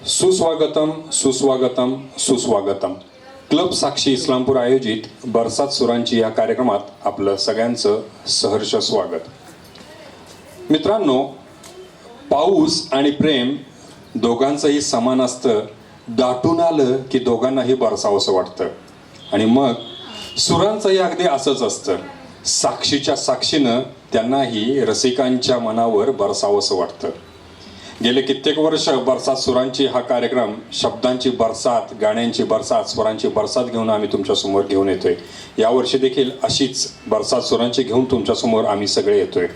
सुस्वागतम सुस्वागतम सुस्वागतम. क्लब साक्षी इस्लामपूर आयोजित बरसात सुरांची या कार्यक्रमात आपलं सगळ्यांचं सहर्ष स्वागत. मित्रांनो, पाऊस आणि प्रेम दोघांचंही समान असतं. दाटून आलं की दोघांनाही बरसावंसं वाटतं. आणि मग सुरांचंही अगदी असंच असतं. साक्षीच्या साक्षीनं त्यांनाही रसिकांच्या मनावर बरसावंसं वाटतं. गेले कित्येक वर्ष बरसात सुरांची हा कार्यक्रम शब्दांची बरसात, गाण्यांची बरसात, स्वरांची बरसात घेऊन आम्ही तुमच्यासमोर घेऊन येतोय. यावर्षी देखील अशीच बरसात सुरांची घेऊन तुमच्यासमोर आम्ही सगळे येतोय.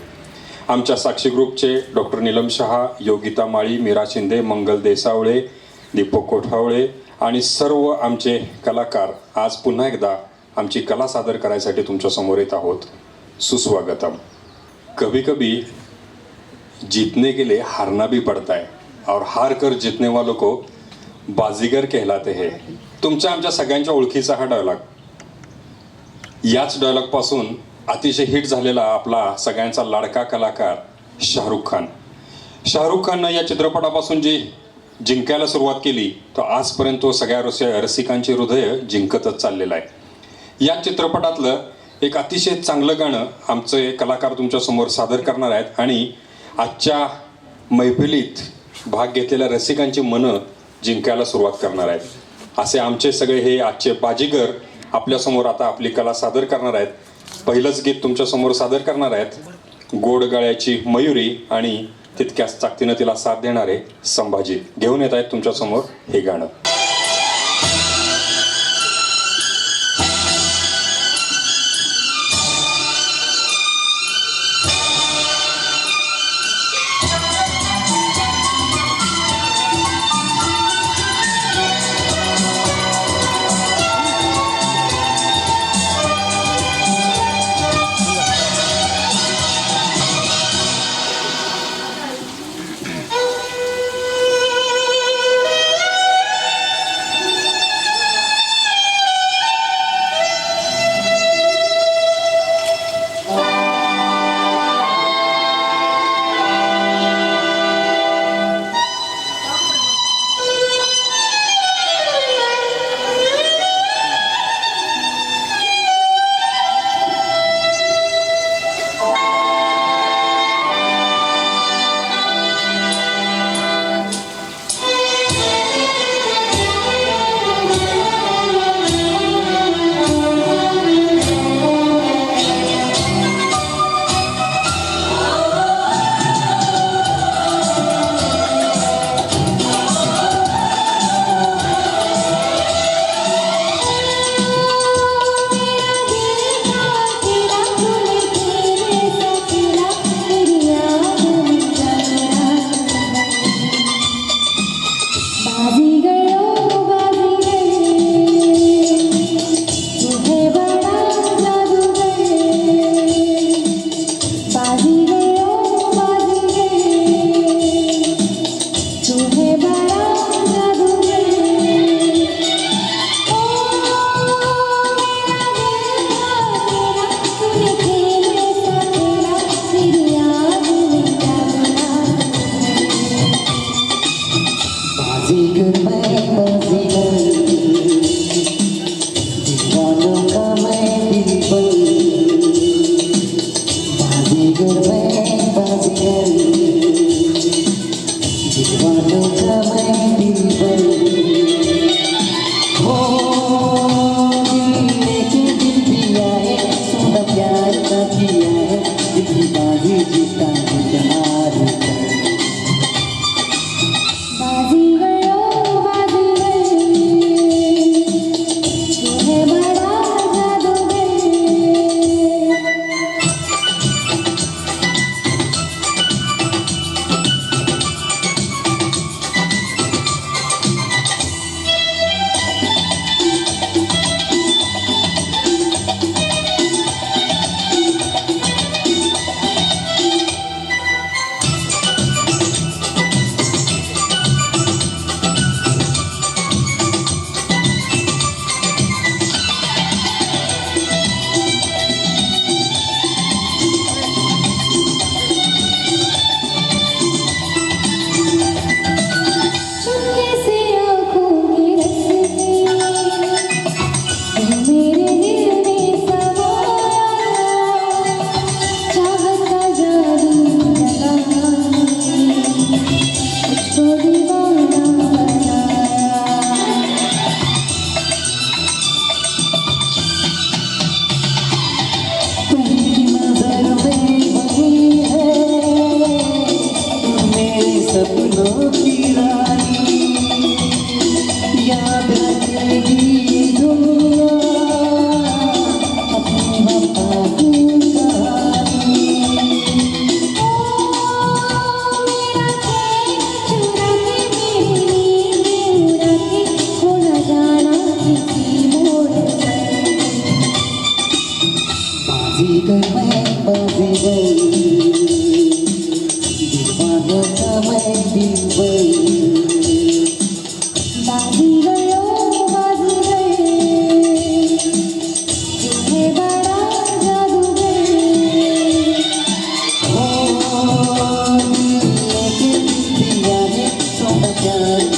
आमच्या साक्षी ग्रुपचे डॉक्टर नीलम शहा, योगिता माळी, मीरा शिंदे, मंगल देसावळे, दीपक कोठावळे आणि सर्व आमचे कलाकार आज पुन्हा एकदा आमची कला सादर करायसाठी तुमच्यासमोर येत आहोत. सुस्वागतम. कभी कभी जीतने के लिए हारना भी पड़ता है और हार कर जीतने वालों को बाजीगर कहलाते हैं. तुमच्या आमच्या सगळ्यांच्या ओळखीचा हा डायलॉग. याच डायलॉग पासून अतिशय हिट झालेला आपला सगळ्यांचा लाडका कलाकार शाहरुख खान. शाहरुख खाननं या चित्रपटापासून जी जिंकायला सुरुवात केली तो आजपर्यंत तो सगळ्या रसिकांची हृदय जिंकतच चाललेला आहे. या चित्रपटातलं एक अतिशय चांगलं गाणं आमचे कलाकार तुमच्यासमोर सादर करणार आहेत आणि आजच्या मैफिलीत भाग घेतलेल्या रसिकांची मनं जिंकायला सुरुवात करणार आहेत. असे आमचे सगळे हे आजचे बाजीगर आपल्यासमोर आता आपली कला सादर करणार आहेत. पहिलंच गीत तुमच्यासमोर सादर करणार आहेत गोड गळ्याची मयुरी आणि तितक्याच ताकदीनं तिला साथ देणारे संभाजी. घेऊन येत आहेत तुमच्यासमोर हे गाणं.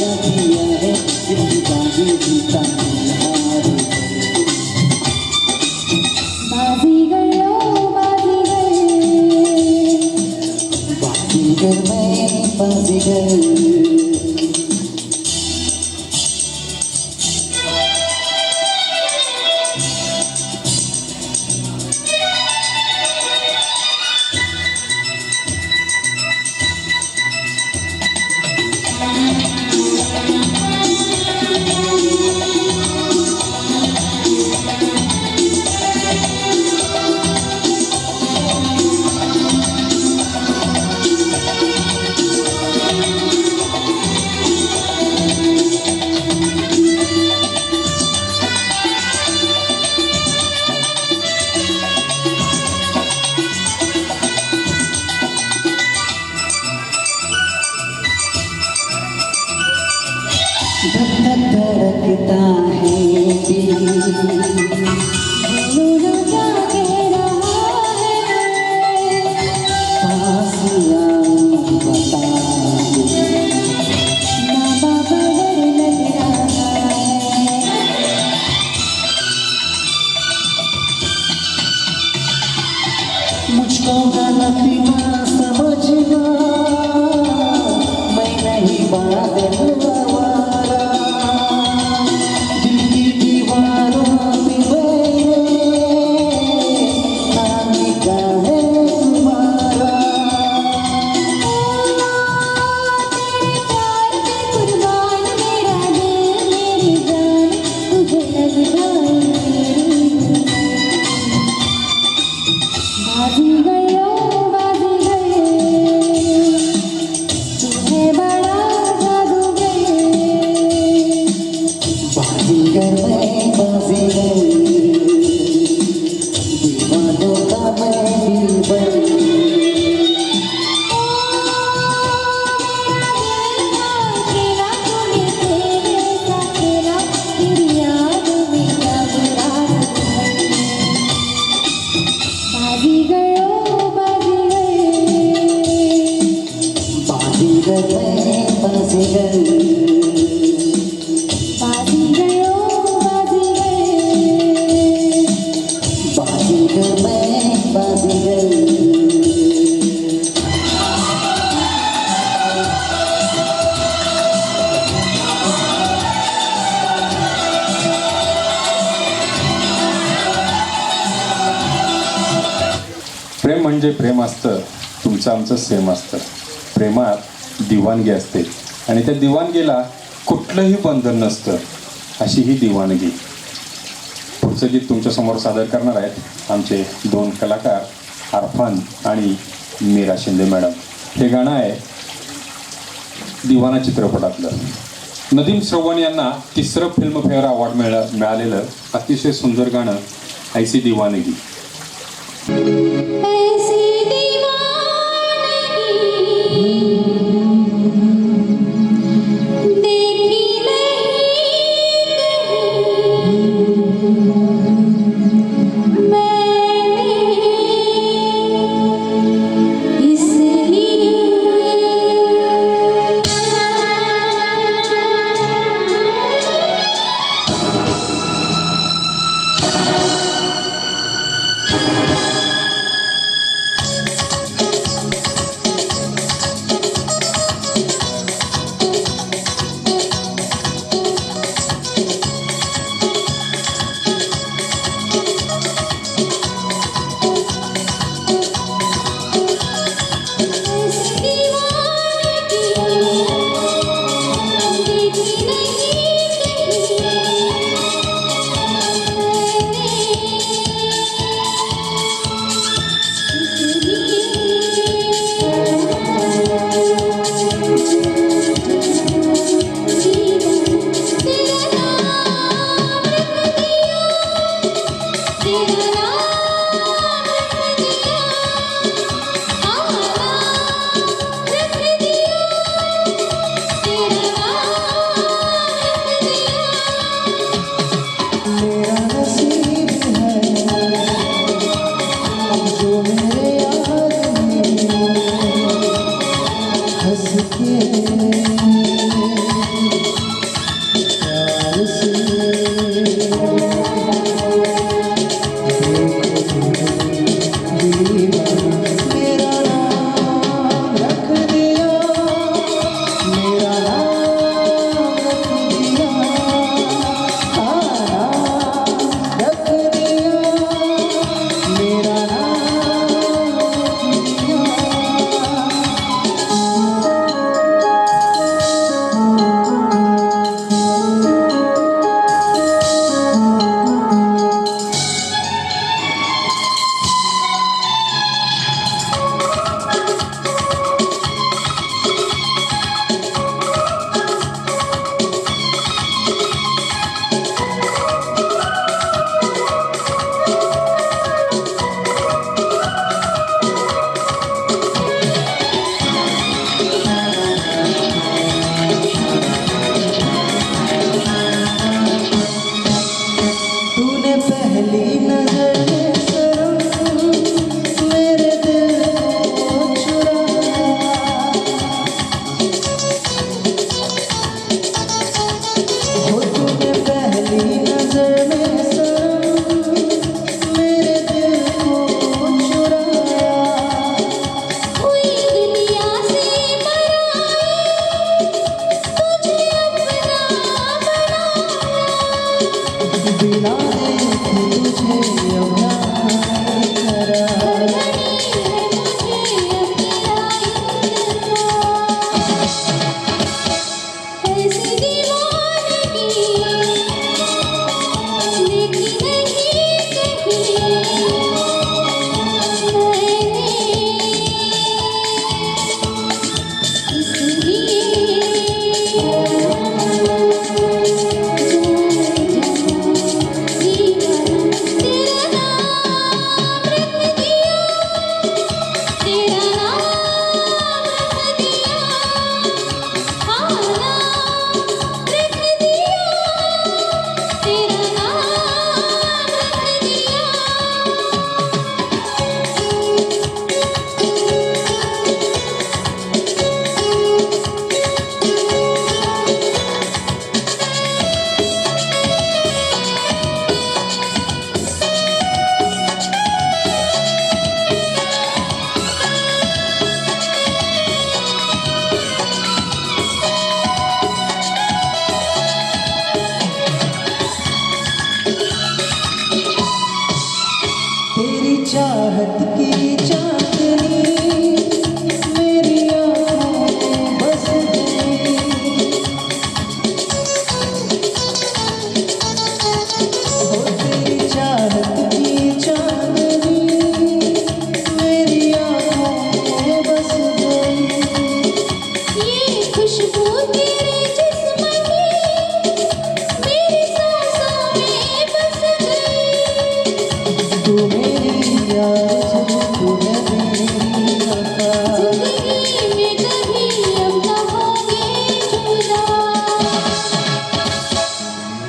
वादा किया है जिंदगी जीता हार बाजीगर ओ बाजीगर मैं बाजीगर धड़कता है दिल बोलो क्या कह रहा है पास आओ बता दो ना बाबा डर लग रहा है मुझको गलती ना समझना मैं नहीं बादल आवारा दिल की दीवारों पे नाम लिखा है तुम्हारा तेरे प्यार पे कुर्बान मेरा दिल मेरी जान तुझे लग जाए मेरी बाजीगर ओ बाजीगर तू है बड़ा जादूगर बाजीगर मैं बाजीगर दीवानों का मैं दिलबर खेला तूने तेरे सा खेला तेरी याद में क्या बुरा बाजीगर ओ बाजीगर बाजीगर मैं बाजीगर बाजीगर ओ बाजीगर बाजीगर मैं बाजीगर प्रेम म्हणजे प्रेम असतं, तुमचं आमचं सेम असतं. प्रेमात दिवाणगी असते आणि त्या दिवाणगीला कुठलंही बंधन नसतं, अशी ही दिवाणगी. पुढचं गीत तुमच्यासमोर सादर करणार आहेत आमचे दोन कलाकार अरफान आणि मीरा शिंदे मॅडम. हे गाणं आहे दिवाना चित्रपटातलं. नदीम श्रवण यांना 3रं फिल्मफेअर अवॉर्ड मिळालेलं अतिशय सुंदर गाणं ऐसी दिवानगी. ऐसी दीवानगी देखी नहीं मैंने इसलिए बिना देखे तुझे अब ना खरा तेरी चाहत की चांदनी मेरी आँखों में बस गई हो तेरी चाहत की चांदनी मेरी आँखों में बस गई ये खुशबू तेरे जिस्म की मेरी सांसों में बस गई तू मेरी आरज़ू तू है मेरी वफ़ा ज़िंदगी में कभी अब न होंगे जुदा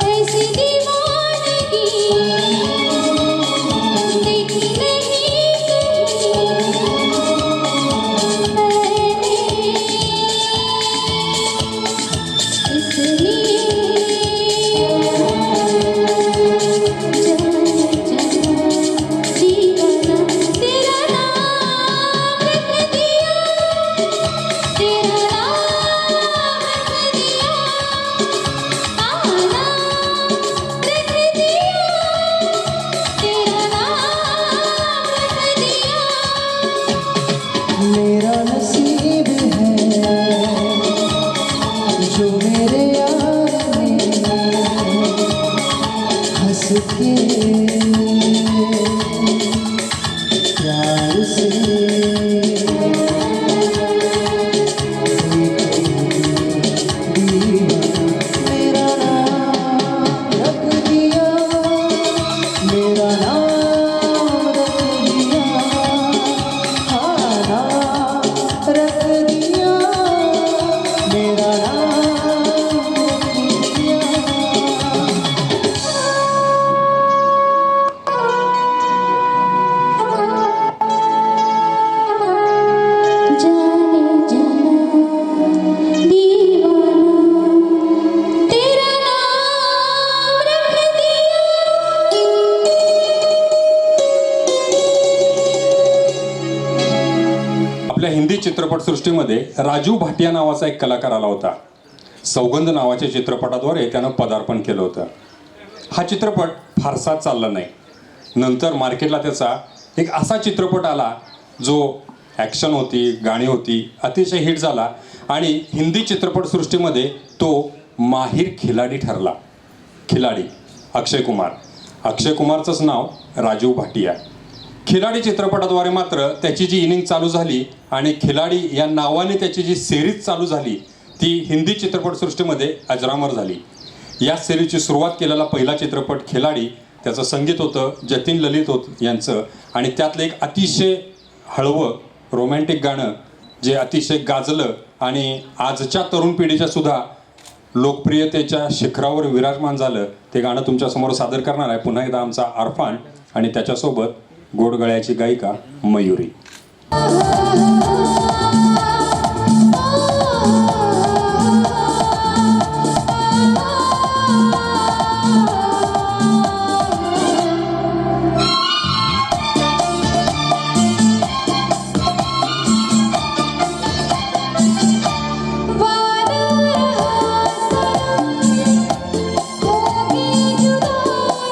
ऐसी दीवानगी देखी नहीं मेरा नसीब है जो मेरे यार ने हंस के प्यार से मेरा नाम रख दिया मेरा नाम रख दिया हाँ नाम रख दिया मेरा नाम रख दिया जाने जाना दीवाना तेरा नाम रख दिया आपल्या हिंदी चित्रपटसृष्टीमध्ये राजू भाटिया नावाचा एक कलाकार आला होता. सौगंध नावाच्या चित्रपटाद्वारे त्यानं पदार्पण केलं होतं. हा चित्रपट फारसा चालला नाही. नंतर मार्केटला त्याचा एक असा चित्रपट आला जो ॲक्शन होती, गाणी होती, अतिशय हिट झाला आणि हिंदी चित्रपटसृष्टीमध्ये तो माहिर खिलाडी ठरला. खिलाडी अक्षय कुमार. अक्षय कुमारचंच नाव राजू भाटिया. खिलाडी चित्रपटाद्वारे मात्र त्याची जी इनिंग चालू झाली आणि खिलाडी या नावाने त्याची जी सिरीज चालू झाली ती हिंदी चित्रपटसृष्टीमध्ये अजरामर झाली. या सिरीजची सुरुवात केलेला पहिला चित्रपट खिलाडी. त्याचं संगीत होतं जतीन ललित यांचं आणि त्यातलं एक अतिशय हळवं रोमॅन्टिक गाणं जे अतिशय गाजलं आणि आजच्या तरुण पिढीच्या सुद्धा लोकप्रियतेच्या शिखरावर विराजमान झालं. ते गाणं तुमच्यासमोर सादर करणार आहे पुन्हा एकदा आमचा अरफान आणि त्याच्यासोबत गोडगळ्याची गायिका मयुरी. वादा रहा सनम होगी जुदाई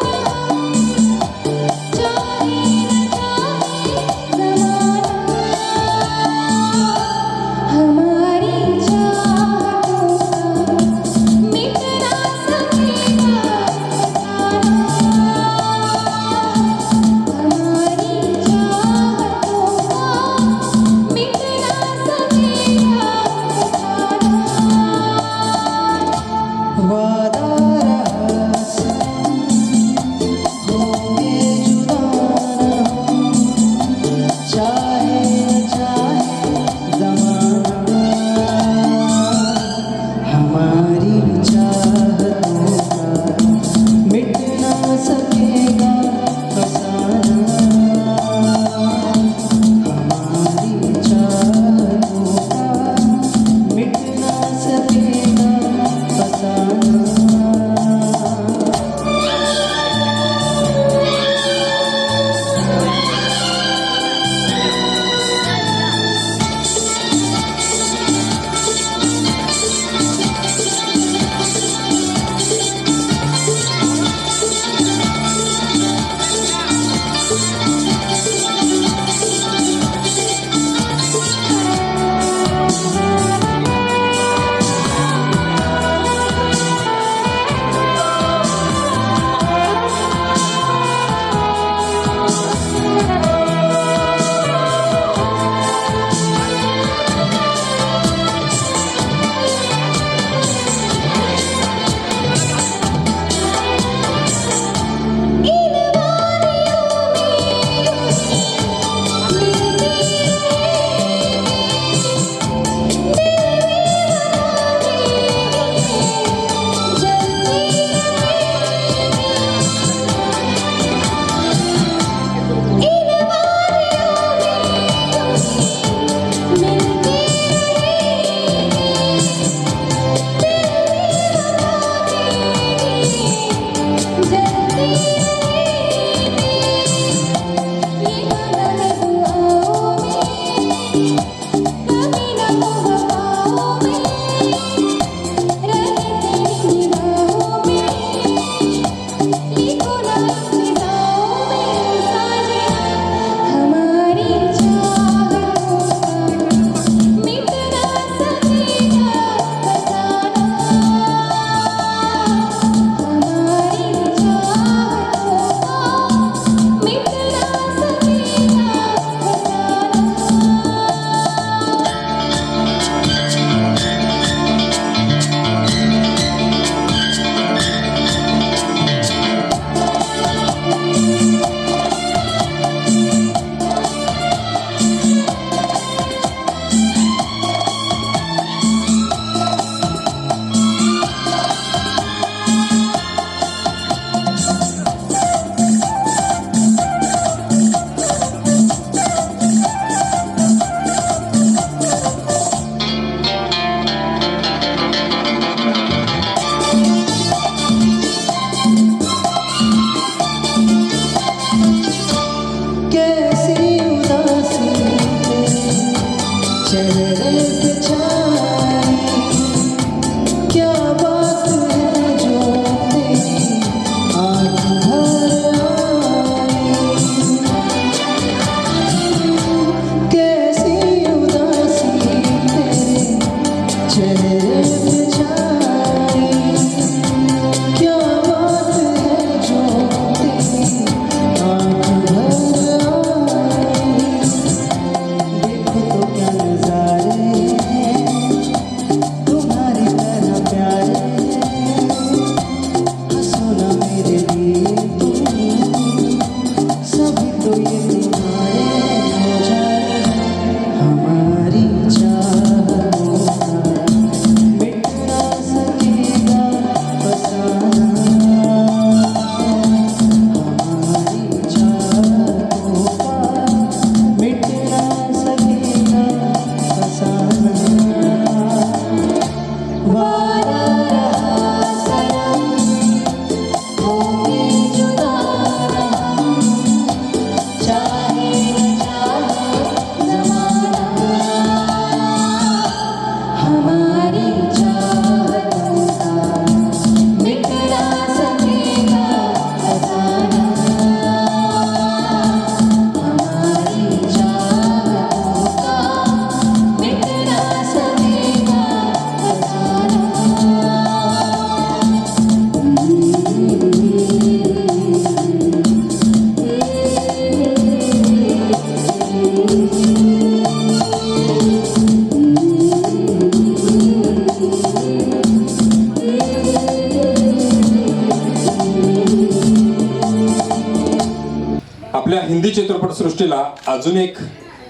आपल्या हिंदी चित्रपटसृष्टीला अजून एक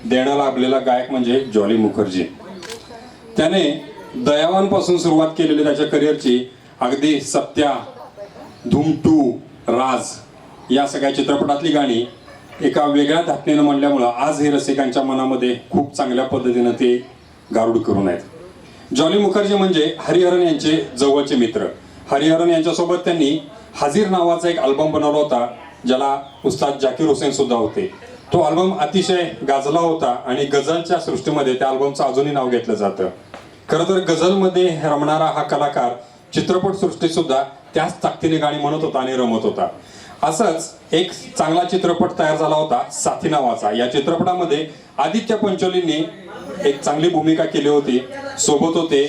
देणं लाभलेला गायक म्हणजे जॉली मुखर्जी. त्याने दयावानपासून सुरुवात केलेली त्याच्या करिअरची अगदी सत्या, धूम 2, राज या सगळ्या चित्रपटातली गाणी एका वेगळ्या धाटणीनं म्हणल्यामुळं आज हे रसिकांच्या मनामध्ये खूप चांगल्या पद्धतीनं ते गारुड करून आहेत. जॉली मुखर्जी म्हणजे हरिहरन यांचे जवळचे मित्र. हरिहरन यांच्यासोबत त्यांनी हाजीर नावाचा एक अल्बम बनवला होता, ज्याला उस्ताद जाकीर हुसेन सुद्धा होते. तो अल्बम अतिशय गाजला होता आणि गझलच्या सृष्टीमध्ये त्या अल्बमचं अजूनही नाव घेतलं जातं. खरं तर गझलमध्ये रमणारा हा कलाकार चित्रपट सृष्टीत सुद्धा त्याच ताकदीने गाणी म्हणत होता आणि रमत होता. असंच एक चांगला चित्रपट तयार झाला होता साथी नावाचा. या चित्रपटामध्ये आदित्य पंचोलींनी एक चांगली भूमिका केली होती. सोबत होते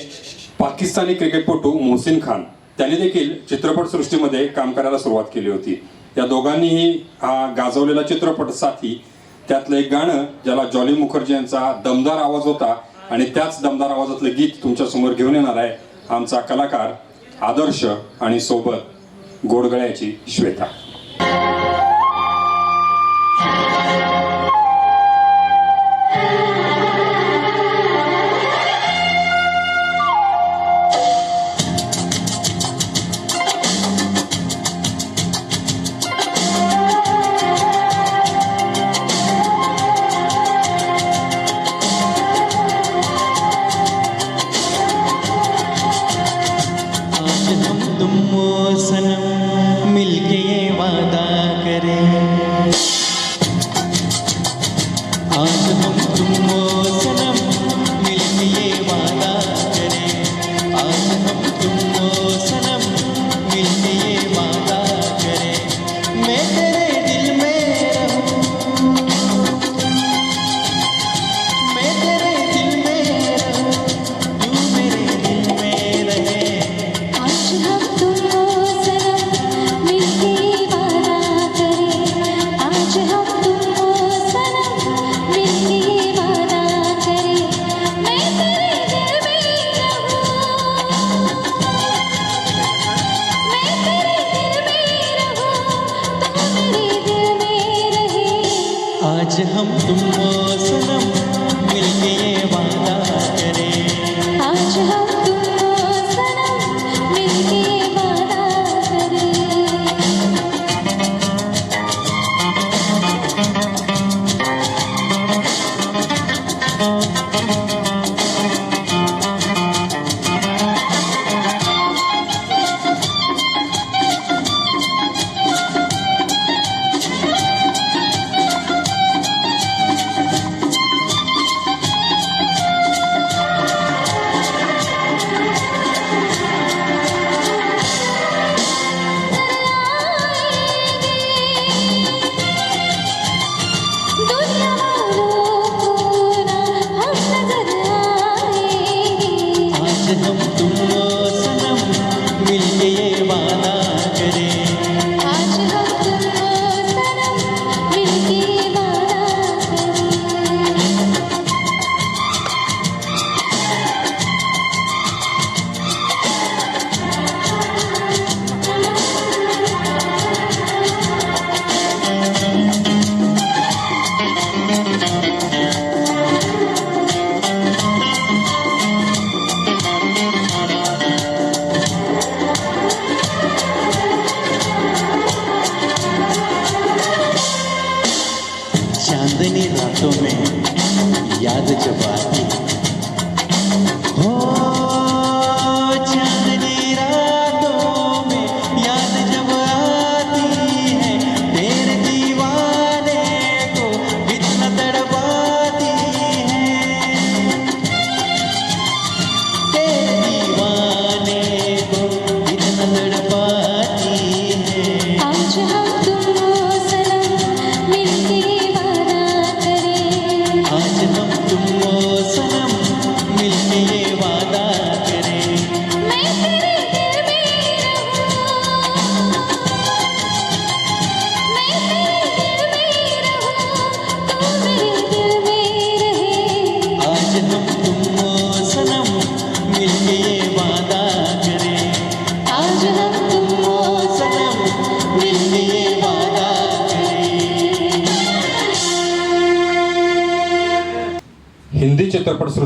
पाकिस्तानी क्रिकेटपटू मोहसिन खान, त्यांनी देखील चित्रपट सृष्टीमध्ये काम करायला सुरुवात केली होती. या दोघांनीही हा गाजवलेला चित्रपट साथी, त्यातलं एक गाणं ज्याला जॉली मुखर्जी यांचा दमदार आवाज होता आणि त्याच दमदार आवाजातलं गीत तुमच्या समोर घेऊन येणार आहे आमचा कलाकार आदर्श आणि सोबत गोडगळ्याची श्वेता. आज हम तुम वो सनम मिलके ये वादा करें, आज हम तुम वो सनम मिलके ये वादा करें, आज हम तुम वो सनम मिलके ये वादा करें. मैं तेरे दिल में रहूं, मैं तेरे दिल में रहूं, तू मेरे दिल में रहे. आज हम तुम सनम मिलके वादा करें, आज हम तुम सनम मिलके वादा करें. मैं तेरे दिल में रहूं, मैं तेरे दिल में रहूं, तू मेरे दिल में रहे. आज हम तुम वो सनम मिलके ये वादा करें. आज हम तुम सनम मिलके वादा करें.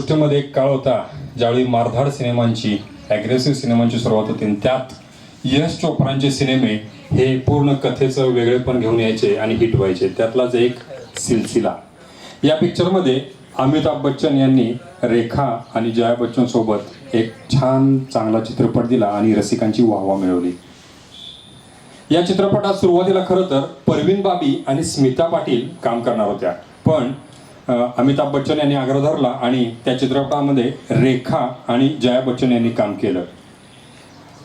चित्रपटसृष्टीमध्ये एक काळ होता ज्यावेळी मारधाड सिनेमांची ॲग्रेसिव्ह सिनेमांची सुरुवात होती आणि त्यात यश चोप्रांचे सिनेमे हे पूर्ण कथेचं वेगळेपण घेऊन यायचे आणि हिट व्हायचे. त्यातलाच एक सिलसिला. या पिक्चरमध्ये अमिताभ बच्चन यांनी रेखा आणि जया बच्चन सोबत एक छान चांगला चित्रपट दिला आणि रसिकांची वाहवा मिळवली. या चित्रपटात सुरुवातीला खरं तर परवीन बाबी आणि स्मिता पाटील काम करणार होत्या, पण अमिताभ बच्चन यांनी आग्रह धरला आणि त्या चित्रपटामध्ये रेखा आणि जया बच्चन यांनी काम केलं.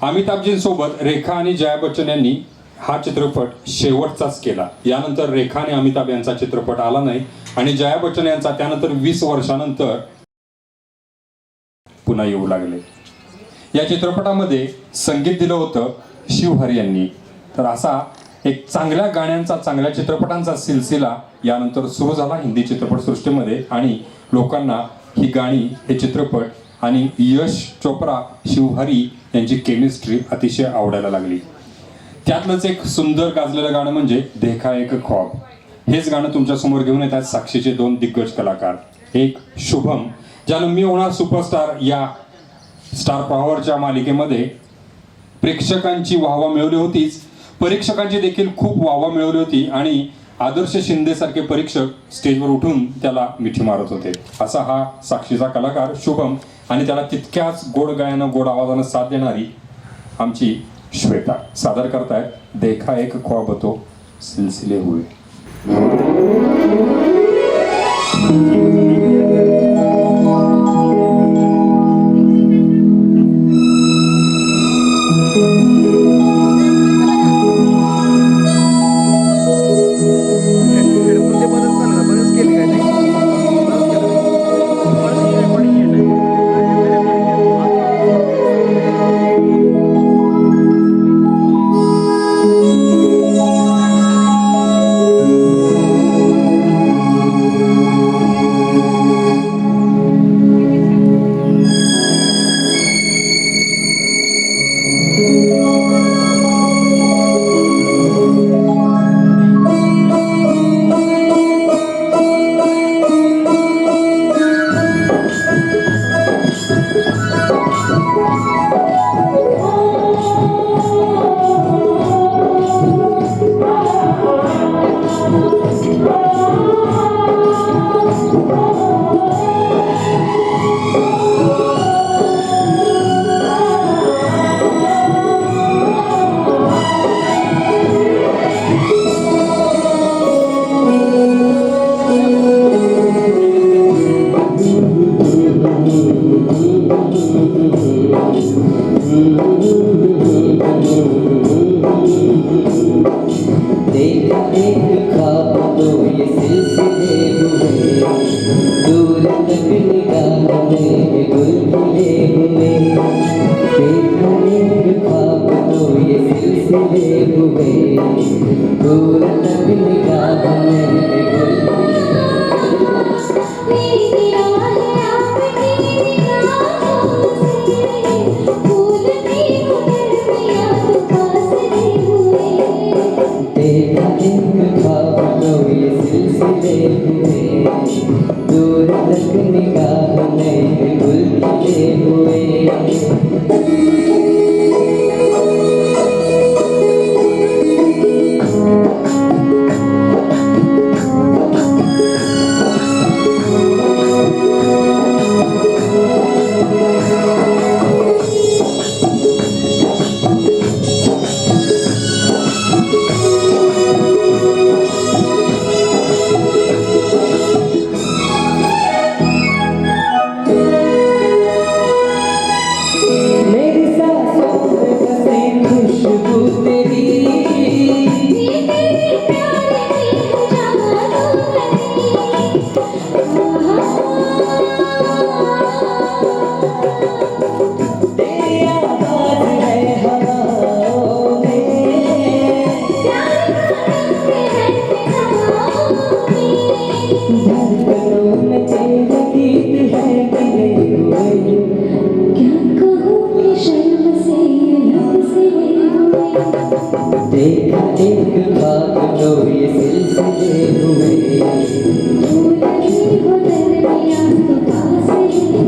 अमिताभजींसोबत रेखा आणि जया बच्चन यांनी हा चित्रपट शेवटचाच केला. यानंतर रेखा आणि अमिताभ यांचा चित्रपट आला नाही आणि जया बच्चन यांचा त्यानंतर 20 वर्षानंतर पुन्हा येऊ लागले. या चित्रपटामध्ये संगीत दिलं होतं शिवहरी यांनी. तर असा एक चांगल्या गाण्यांचा, चांगल्या चित्रपटांचा सिलसिला यानंतर सुरू झाला हिंदी चित्रपटसृष्टीमध्ये आणि लोकांना ही गाणी, हे चित्रपट आणि यश चोप्रा, शिवहरी यांची केमिस्ट्री अतिशय आवडायला लागली. त्यातलंच एक सुंदर गाजलेलं गाणं म्हणजे देखा एक ख्वाब. हेच गाणं तुमच्यासमोर घेऊन येतात साक्षीचे 2 दिग्गज कलाकार. एक शुभम, ज्यानं मी होणार सुपरस्टार या स्टार पॉवरच्या मालिकेमध्ये प्रेक्षकांची वाहवा मिळवली होतीच, परीक्षकांची देखील खूप वाहवा मिळवली होती आणि आदर्श शिंदे सारखे परीक्षक स्टेजवर उठून त्याला मिठी मारत होते. असा हा साक्षीचा कलाकार शुभम आणि त्याला तितक्याच गोड गायनं, गोड आवाजानं साथ देणारी आमची श्वेता सादर करतायत देखा एक ख्वाब तो सिलसिले हुए. हो दरमियाँ तो पास है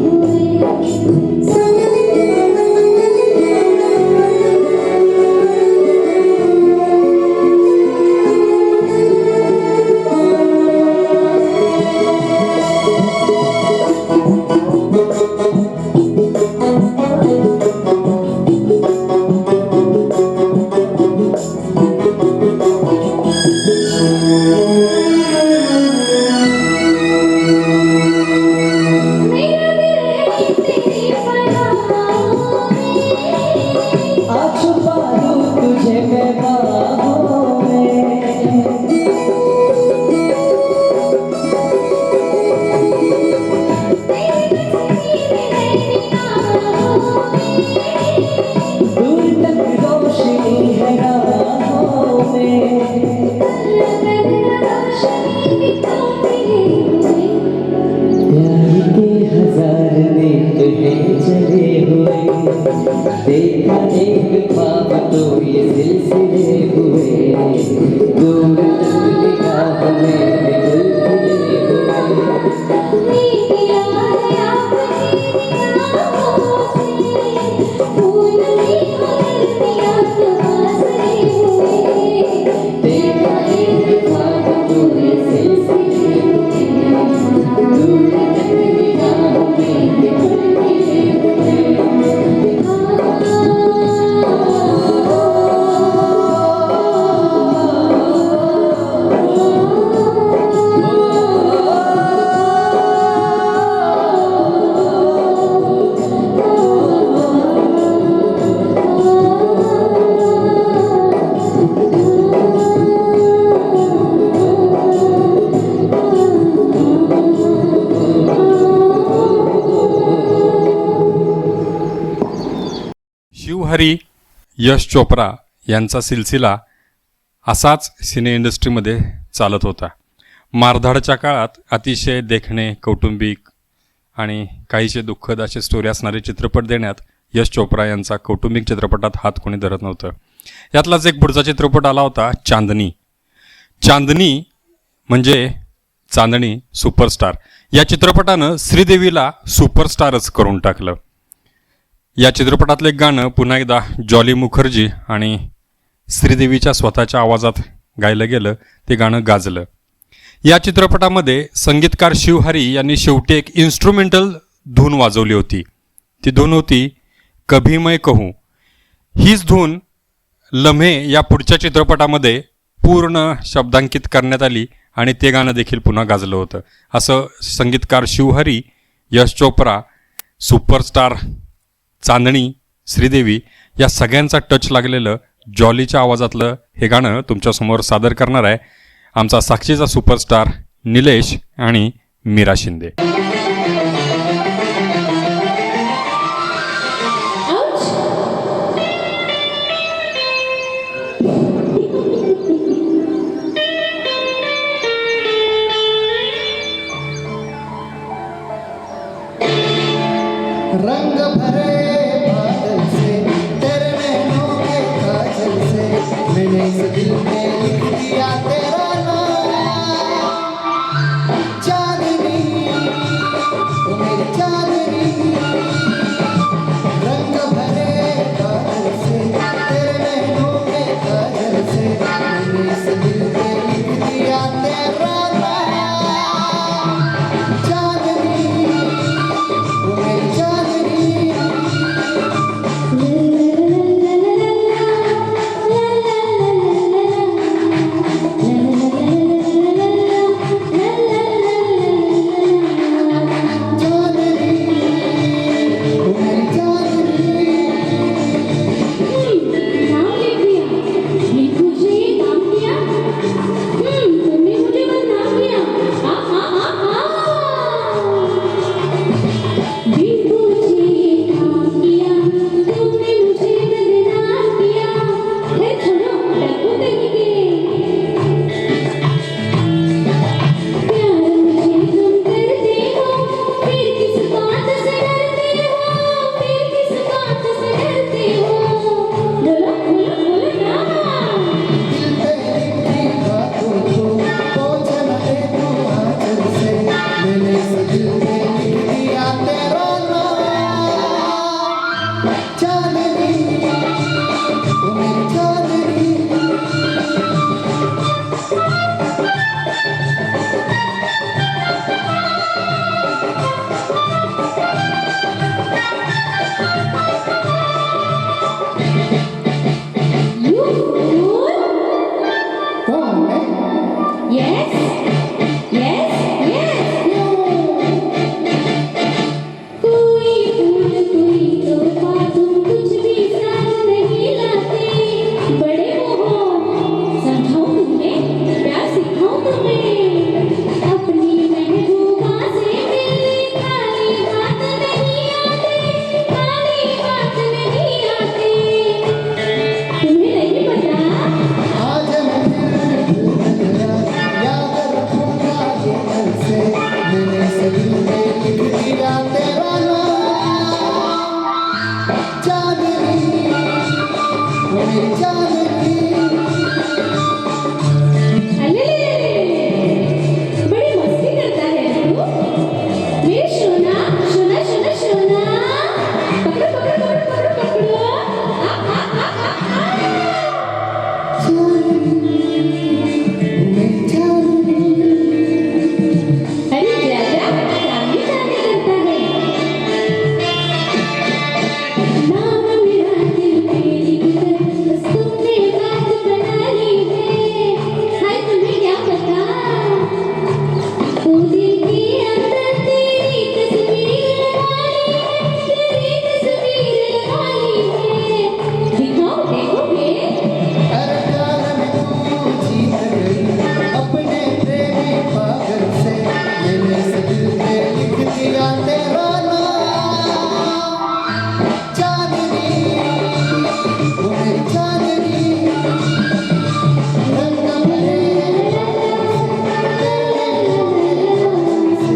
देखा एक ख्वाब तो ये सिलसिले हुए, दूर तक निगाह में दिल खुले हुए। मेरी याद आपकी निगाहों से फूल की कलियां तमाशे हुए। देखा एक ख्वाब तो ये सिलसिले हुए, दूर तक निगाह में दिल खुले हुए। शिवहरी यश चोप्रा यांचा सिलसिला असाच सिने इंडस्ट्रीमध्ये चालत होता. मारधाडच्या काळात अतिशय देखणे, कौटुंबिक आणि काहीशे दुःखद असे स्टोरी असणारे चित्रपट देण्यात यश चोप्रा यांचा कौटुंबिक चित्रपटात हात कोणी धरत नव्हतं. यातलाच एक पुढचा चित्रपट आला होता चांदनी. चांदनी म्हणजे चांदणी सुपरस्टार. या चित्रपटानं श्रीदेवीला सुपरस्टारच करून टाकलं. या चित्रपटातलं एक गाणं पुन्हा एकदा जॉली मुखर्जी आणि श्रीदेवीच्या स्वतःच्या आवाजात गायलं गेलं. ते गाणं गाजलं. या चित्रपटामध्ये संगीतकार शिवहरी यांनी शेवटी एक इन्स्ट्रुमेंटल धून वाजवली होती. ती धून होती कभी मैं कहूँ. हीच धून लम्हे या पुढच्या चित्रपटामध्ये पूर्ण शब्दांकित करण्यात आली आणि ते गाणं देखील पुन्हा गाजलं होतं. असं संगीतकार शिवहरी, यश चोप्रा, सुपरस्टार चांदणी, श्रीदेवी या सगळ्यांचा टच लागलेलं जॉलीच्या आवाजातलं हे गाणं तुमच्यासमोर सादर करणार आहे आमचा साक्षीचा सुपरस्टार निलेश आणि मीरा शिंदे. रंग भरे बादल से तेरे नैनों के काजल से मैंने इस दिल में लिख दिया तेरा नाम. चांदनी ओ मेरी चांदनी, रंग भरे बादल से तेरे नैनों के काजल से मैंने इस दिल में लिख दिया तेरा नाम. चांदनी ओ मेरी चांदनी. अले बड़ी मस्ती करता है तू मेरे सोना सोना सोना सोना पकड़ो पकड़ो पकड़ो पकड़ो अरे राजा चांदी चांदी करता है नाम मेरा दिल मेरी भीतर बस तुमने बात बना ली है हाय तुम्हें क्या पता वो दिल के अंदर तेरी तस्वीर लगा ली है दिखाओ देखोगे अपने प्रेमी पागल से मैंने इस दिल में लिख दिया तेरा नाम चांदनी वो मेरी चांदनी रंग भरे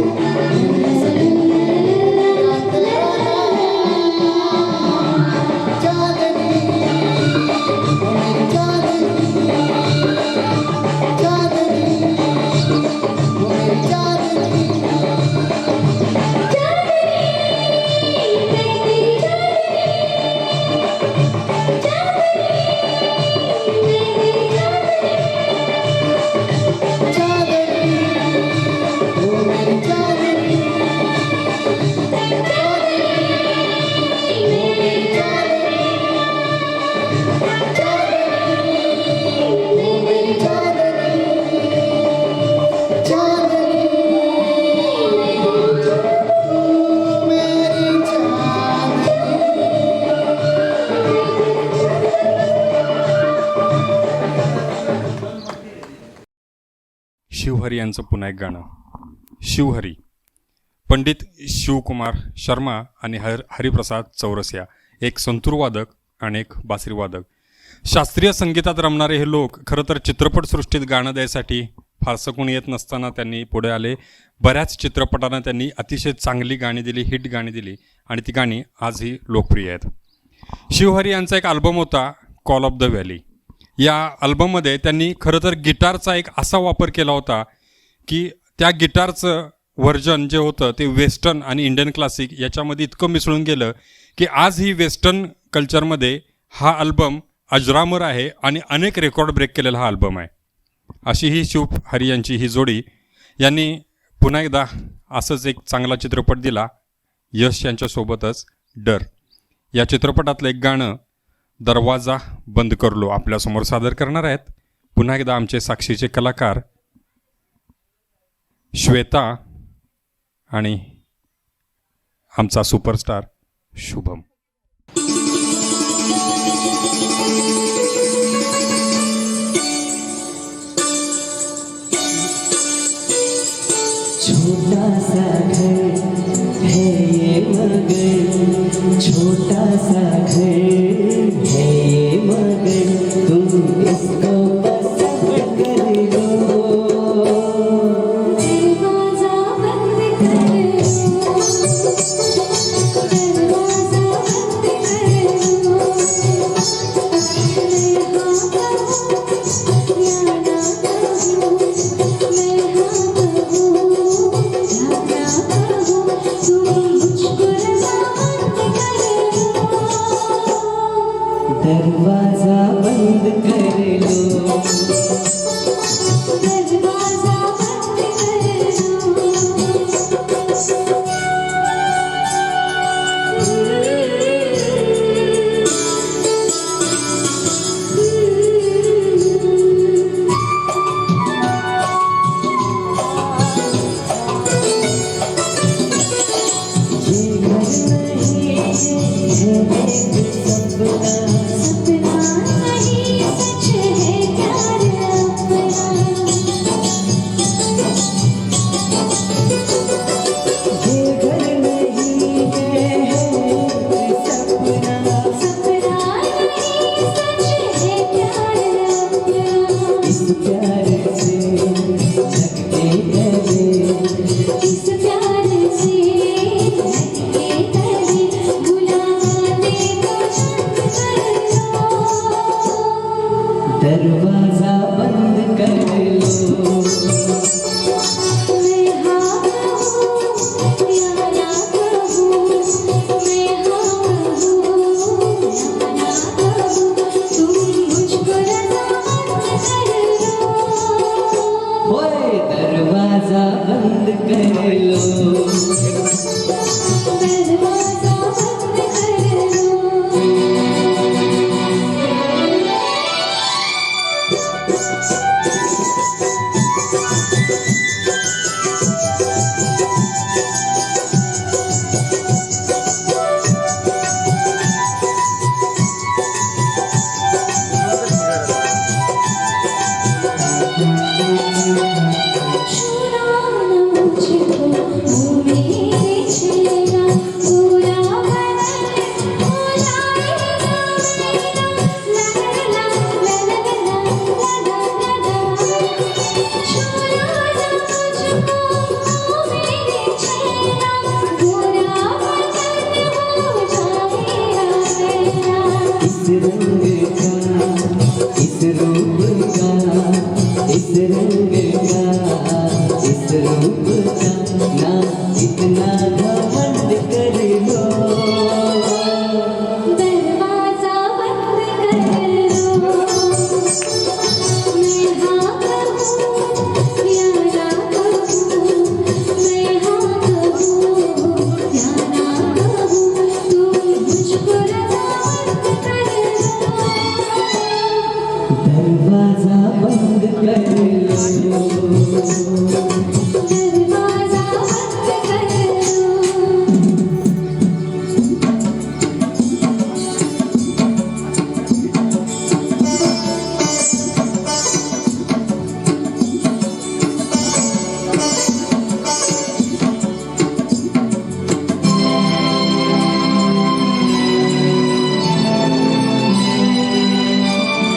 मैंने इस दिल में लिख दिया तेरा नाम चांदनी वो मेरी चांदनी चांदनी वो मेरी चांदनी चांदनी वो मेरी चांदनी शिवहरी यांचं पुन्हा एक गाणं. शिवहरी. पंडित शिवकुमार शर्मा आणि हरिप्रसाद चौरसिया, एक संतूरवादक आणि एक बासरीवादक. शास्त्रीय संगीतात रमणारे हे लोक खरं तर चित्रपटसृष्टीत गाणं द्यायसाठी फारसं कोणी येत नसताना त्यांनी पुढे आले. बऱ्याच चित्रपटांना त्यांनी अतिशय चांगली गाणी दिली, हिट गाणी दिली आणि ती गाणी आजही लोकप्रिय आहेत. शिवहरी यांचा एक अल्बम होता कॉल ऑफ द व्हॅली. या अल्बममध्ये त्यांनी खरं तर गिटारचा एक असा वापर केला होता की त्या गिटारचं व्हर्जन जे होतं ते वेस्टर्न आणि इंडियन क्लासिक याच्यामध्ये इतकं मिसळून गेलं की आजही वेस्टर्न कल्चरमध्ये हा अल्बम अजरामर आहे आणि अनेक रेकॉर्ड ब्रेक केलेला हा अल्बम आहे. अशी ही शिवहरी यांची ही जोडी. यांनी पुन्हा एकदा असंच एक चांगला चित्रपट दिला यश यांच्यासोबतच डर. या चित्रपटातलं एक गाणं दरवाजा बंद कर लो आपल्यासमोर सादर करणार आहेत. पुन्हा एकदा आमचे साक्षीचे कलाकार श्वेता आणि आमचा सुपरस्टार शुभम. छोटा सा घर है ये मगर छोटा सा घर है ये मगर तुम इसको पसंद कर लो. दरवाजा बंद कर दरवाजा बंद कर या ना कहूँ मैं हाँ कहूँ या ना कहूँ तुम मुझको रज़ा बंद कर दरवाजा बंद कर लो. दरवाजा बंद ये घर नहीं है एक सपना सपना नहीं सच दरवाजा बंद कर लो मैं हाँ कहूँ या ना कहूँ, मैं हाँ कहूँ या ना कहूँ, तुम मुझको रज़ा कर लो। होए दरवाजा बंद कर लो दरवाज़ा बंद कर लो। छूना न मुझको ओ मेरे चेहरा, पूरा बदन हो जाएगा मेरा। ला ला ला ला ला ला ला ला। छूना न मुझको ओ मेरे चेहरा, पूरा बदन हो जाएगा मेरा। इस रंग का इस रूप का इस रंग का इस रूप का ना इतना घमंड कर लो दरवाज़ा बंद कर लो। मैं हाँ कहूँ या ना कहूँ, मैं हाँ कहूँ या ना कहूँ, तुम मुझको रज़ा कर लो। दरवाजा बंद कर लो दरवाज़ा बंद कर लो।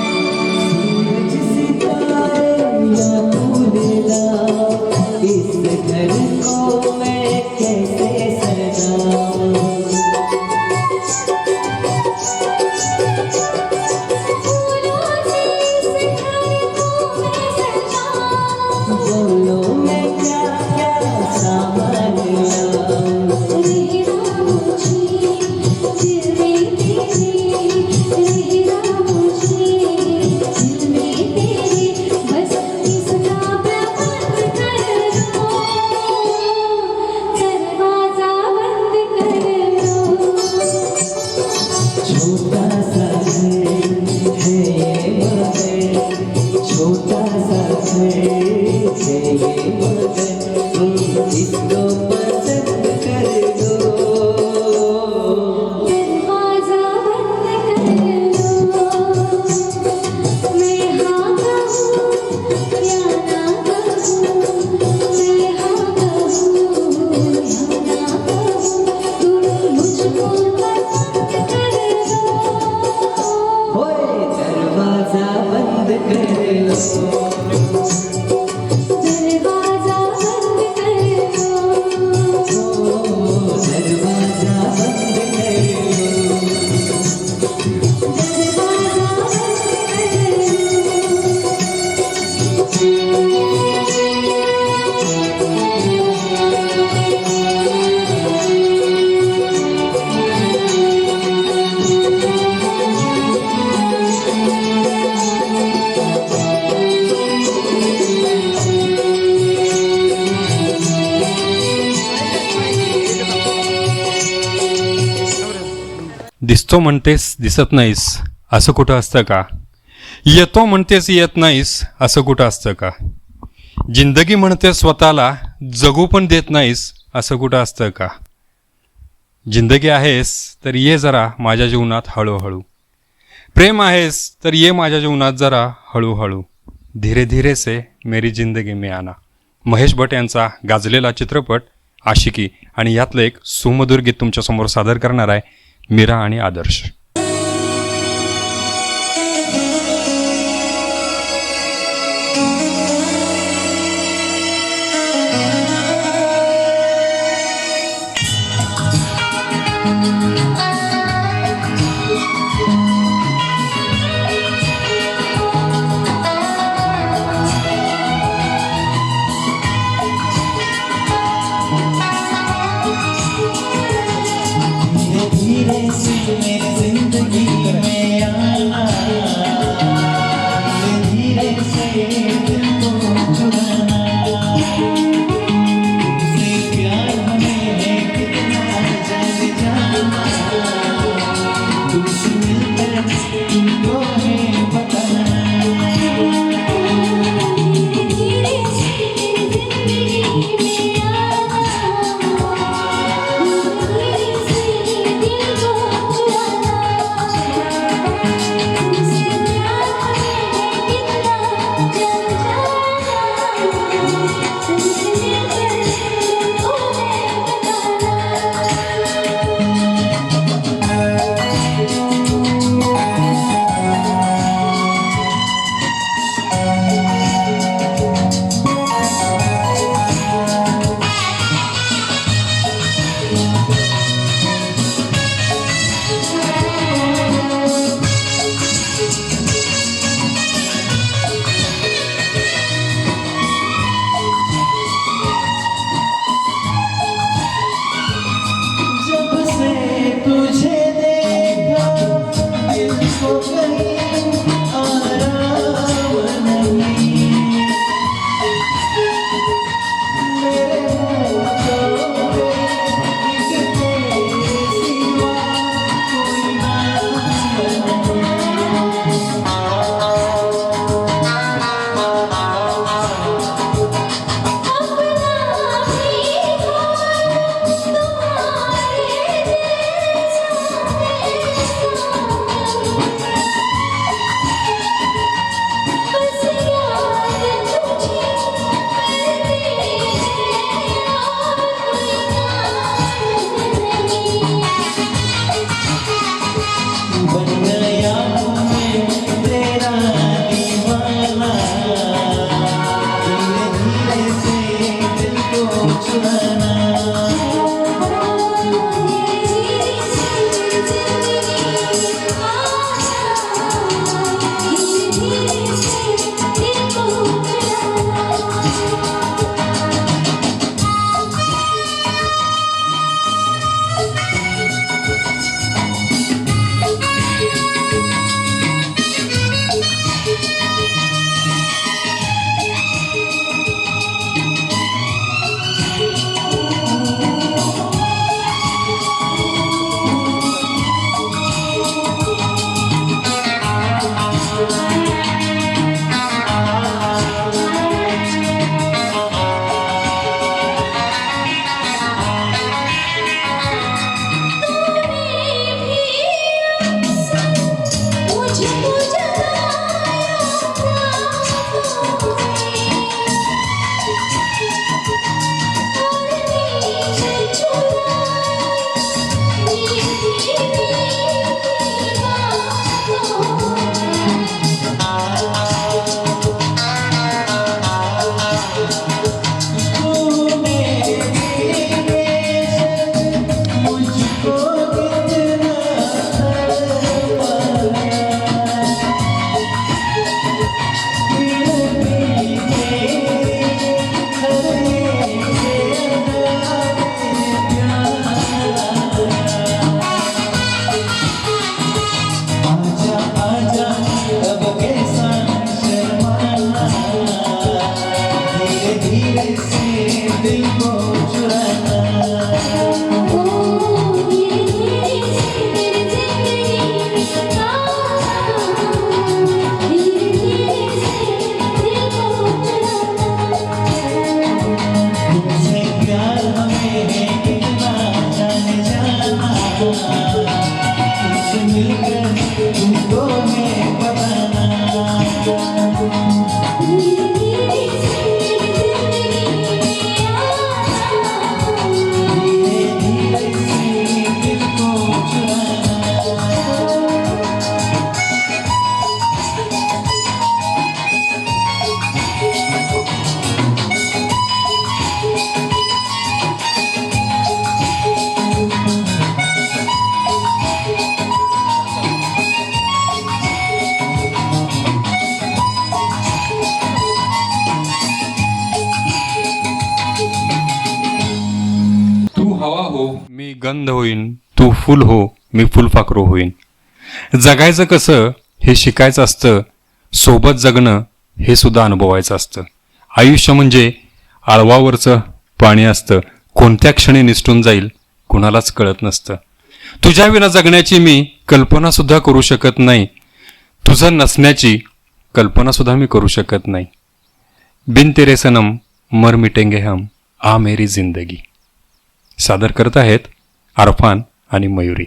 सूरज सितारे या फूल लाओ इस घर को मैं कैसे सजाऊं फूलों से इस घर को मैं सजाऊं। बोलो मैं क्या क्या सामान लाऊं रहना मुझे दिल में तेरे, रहना मुझे दिल में तेरे, बस इसका प्रबंध कर लो। दरवाज़ा बंद कर लो। छोटा सा है ये मगर छोटा सा है ये मगर तुम इसको पसंद कर लो दरवाज़ा बंद कर लो। मैं हाँ कहूँ या ना कहूँ, मैं हाँ कहूँ या ना कहूँ, तुम मुझको पसंद कर लो। होए दरवाजा बंद कर लो दरवाज़ा बंद कर लो। दरवाजा बंद कर लो दरवाज़ा बंद कर लो। दिसतो म्हणतेस दिसत नाहीस असं कुठं असतं का? येतो म्हणतेस येत नाहीस असं कुठं असतं का? जिंदगी म्हणतेस स्वतःला जगू पण देत नाहीस असं कुठं असतं का? जिंदगी आहेस तर ये जरा माझ्या जीवनात हळूहळू, प्रेम आहेस तर ये माझ्या जीवनात जरा हळूहळू, धीरे धीरे से मेरी जिंदगी में आना. महेश भट यांचा गाजलेला चित्रपट आशिकी आणि यातलं एक सुमधुर गीत तुमच्यासमोर सादर करणार आहे मीरा आणि आदर्श. गंध होईन, तू फुल हो मी फुलपाखरू होईन. जगायचं कसं हे शिकायचं असतं, सोबत जगणं हे सुद्धा अनुभवायचं असतं. आयुष्य म्हणजे आळवावरचं पाणी असतं, कोणत्या क्षणी निसटून जाईल कुणालाच कळत नसतं. तुझ्या विना जगण्याची मी कल्पना सुद्धा करू शकत नाही, तुझं नसण्याची कल्पना सुद्धा मी करू शकत नाही. बिन तेरे सनम मर मिटेंगे हम आ मेरी जिंदगी. सादर करत आहेत अरफान आणि मयुरी.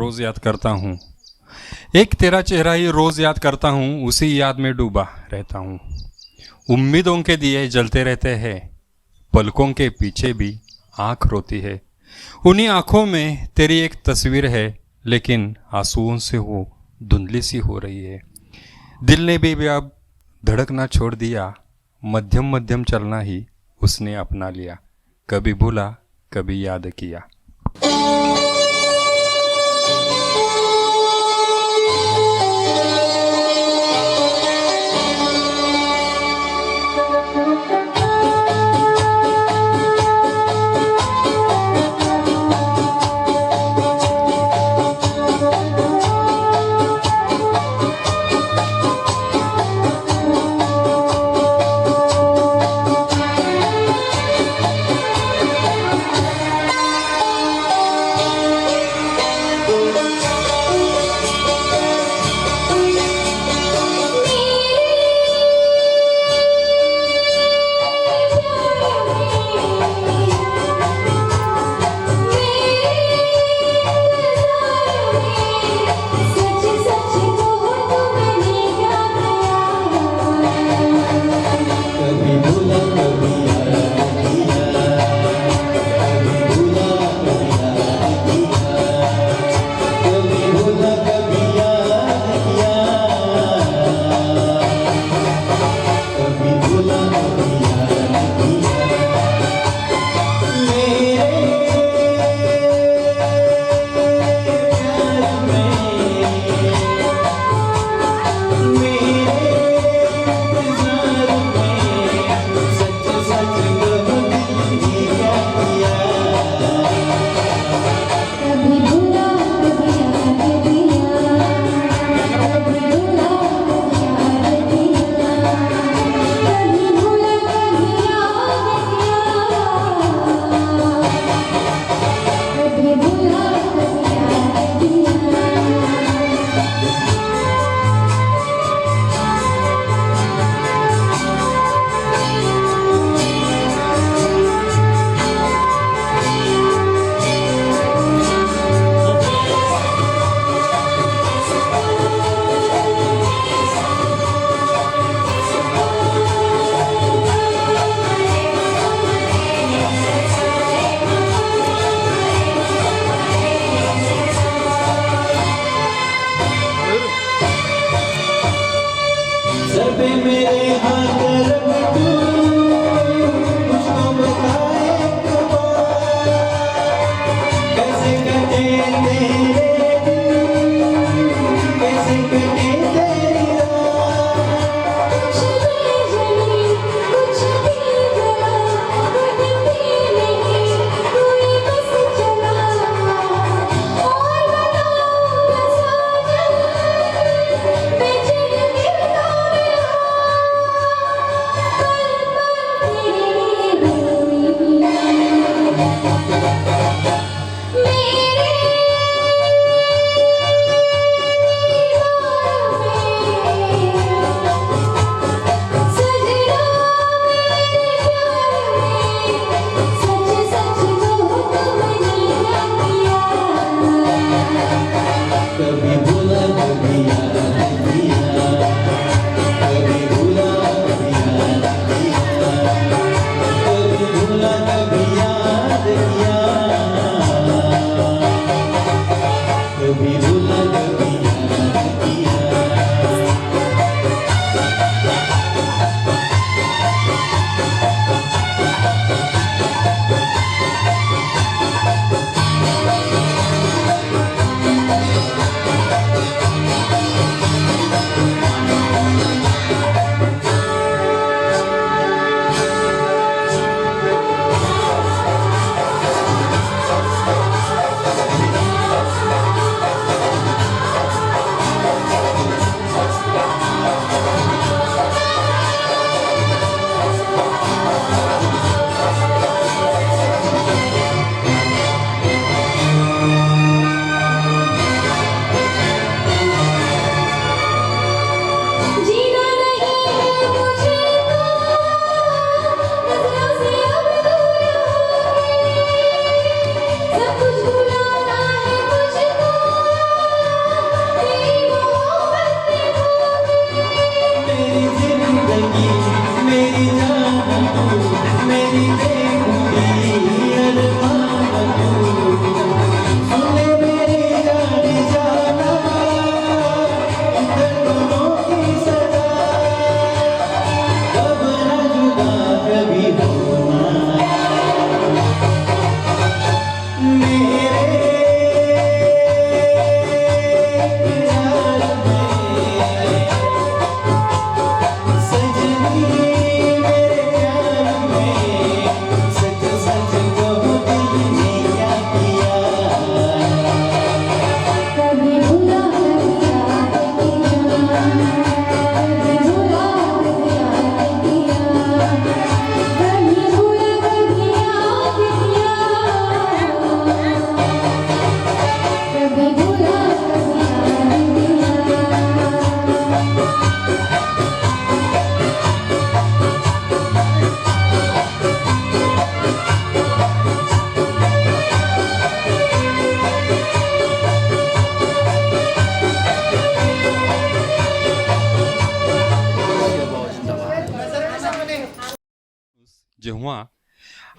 रोज याद करता हूँ, एक तेरा चेहरा ही रोज याद करता हूँ, उसी याद में डूबा रहता हूँ। उम्मीदों के दिए जलते रहते हैं, पलकों के पीछे भी आँख रोती है। उन्हीं आँखों में तेरी एक तस्वीर है, लेकिन आंसुओं से वो धुंधली सी हो रही है। दिल ने भी अब धड़कना छोड़ दिया, मध्यम मध्यम चलना ही उसने अपना लिया। कभी भूला कभी याद किया।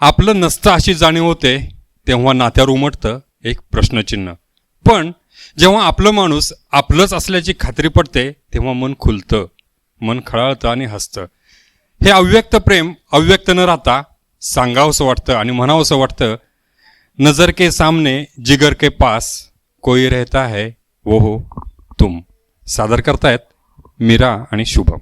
आपलं नसतं अशी जाणीव होते तेव्हा नात्यावर उमटतं एक प्रश्नचिन्ह. पण जेव्हा आपलं माणूस आपलंच असल्याची खात्री पडते तेव्हा मन खुलतं, मन खळाळतं आणि हसतं. हे अव्यक्त प्रेम अव्यक्त न राहता सांगावंसं वाटतं आणि म्हणावंसं वाटतं, नजर के सामने जिगर के पास कोई रहता है वो हो तुम. सादर करतायत मीरा आणि शुभम.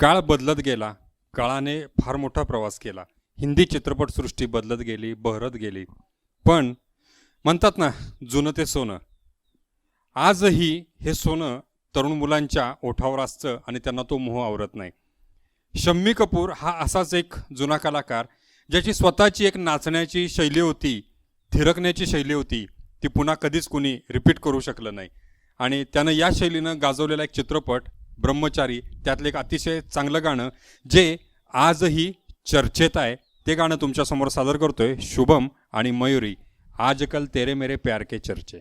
काळ बदलत गेला, काळाने फार मोठा प्रवास केला, हिंदी चित्रपटसृष्टी बदलत गेली, बहरत गेली. पण म्हणतात ना, जुनं ते सोनं. आजही हे सोनं तरुण मुलांच्या ओठावर असतं आणि त्यांना तो मोह आवरत नाही. शम्मी कपूर हा असाच एक जुना कलाकार ज्याची स्वतःची एक नाचण्याची शैली होती, थिरकण्याची शैली होती, ती पुन्हा कधीच कुणी रिपीट करू शकलं नाही. आणि त्यानं या शैलीनं गाजवलेला एक चित्रपट ब्रह्मचारी, त्यातलं एक अतिशय चांगलं गाणं जे आजही चर्चेत आहे, ते गाणं तुमच्यासमोर सादर करतोय शुभम आणि मयुरी. आजकल तेरे मेरे प्यार के चर्चे.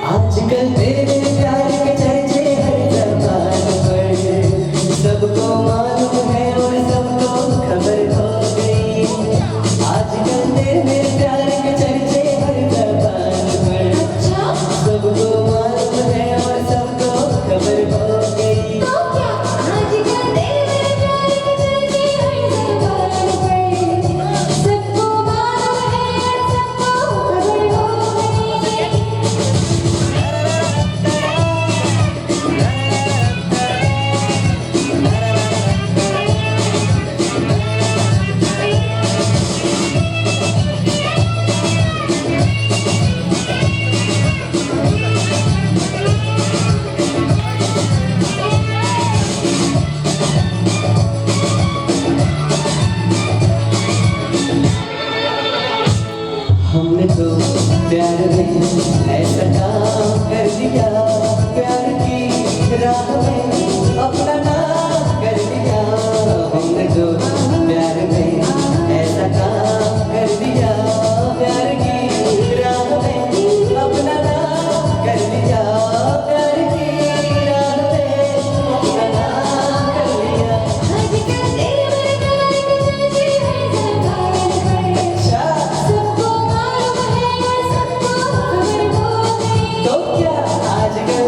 आजकल तेरे प्यार के चर्चे हर जबान पर, सबको मालूम है और सबको खबर हो गई. आजकल तेरे प्यार के चर्चे हर जबान पर, सबको मालूम है और सबको खबर हो गई. तो क्या आजकल तेरे प्यार के चर्चे हर जबान पर, सबको मालूम है सबको खबर हो गई. हमने तो प्यार में ऐसा काम कर दिया, प्यार की राह में अपना नाम कर दिया. हमने तो प्यार में ऐसा काम कर दिया, प्यार की राह में अपना नाम कर दिया. प्यार की राह में अपना नाम कर दिया. आजकल तेरे प्यार के चर्चे हर जबान पर, अच्छा सबको मालूम है सबको खबर हो गई. तो क्या आजकल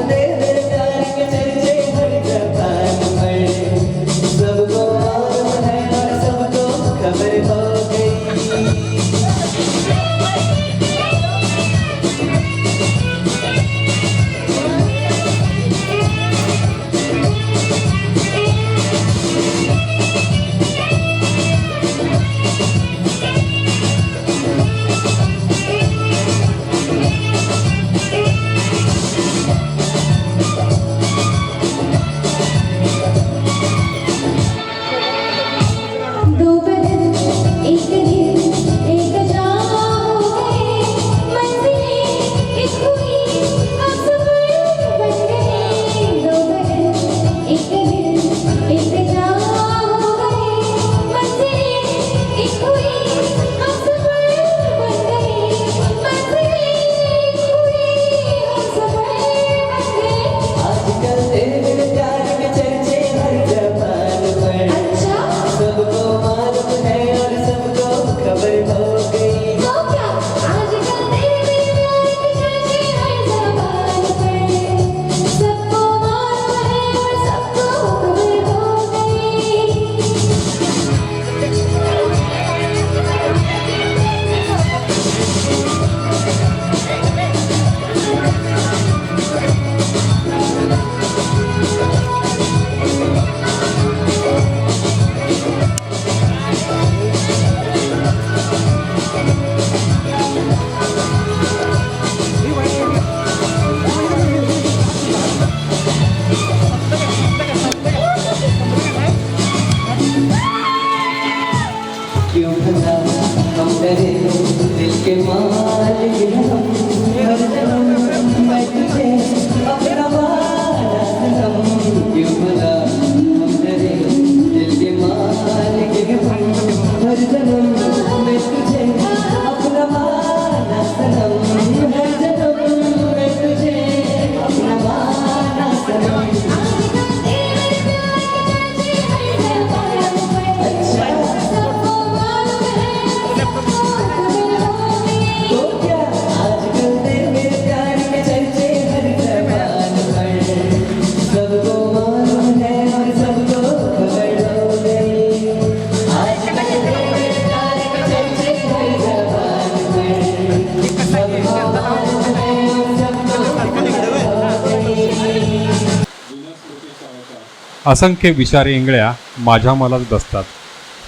असंख्य विषारी इंगळ्या माझ्या मलाच बसतात.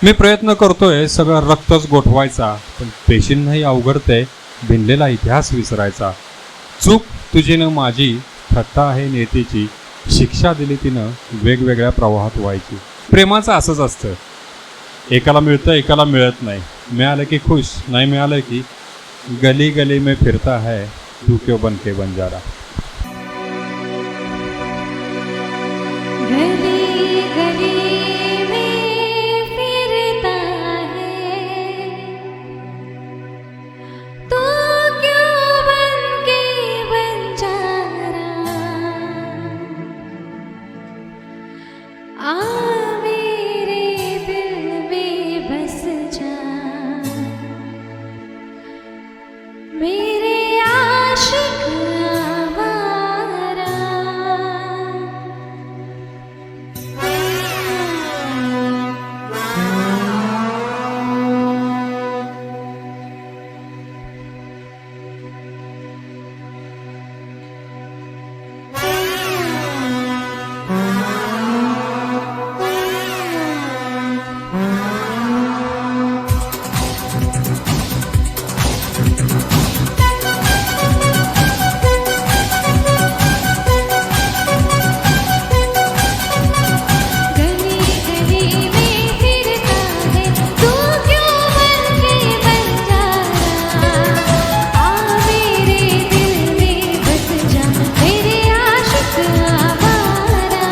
मी प्रयत्न करतोय सगळं रक्तच गोठवायचा, पण पेशींनाही अवघडते भिनलेला इतिहास विसरायचा. चूक तुझी न माझी, थट्टा आहे नियतीची, शिक्षा दिली तिनं वेगवेगळ्या प्रवाहात व्हायची. प्रेमाचं असंच असतं, एकाला मिळतं एकाला मिळत नाही. मिळालं की खुश, नाही मिळालं की गली गली में फिरता है तू क्यों बन के बंजारा. गली गली में फिरता है तू क्यों बन के बंजारा. आ मेरे दिल में बस जा मेरे आशिक आवारा. गली गली में फिरता है तू क्यों बन के बंजारा. आ मेरे दिल में बस जा मेरे आशिक आवारा.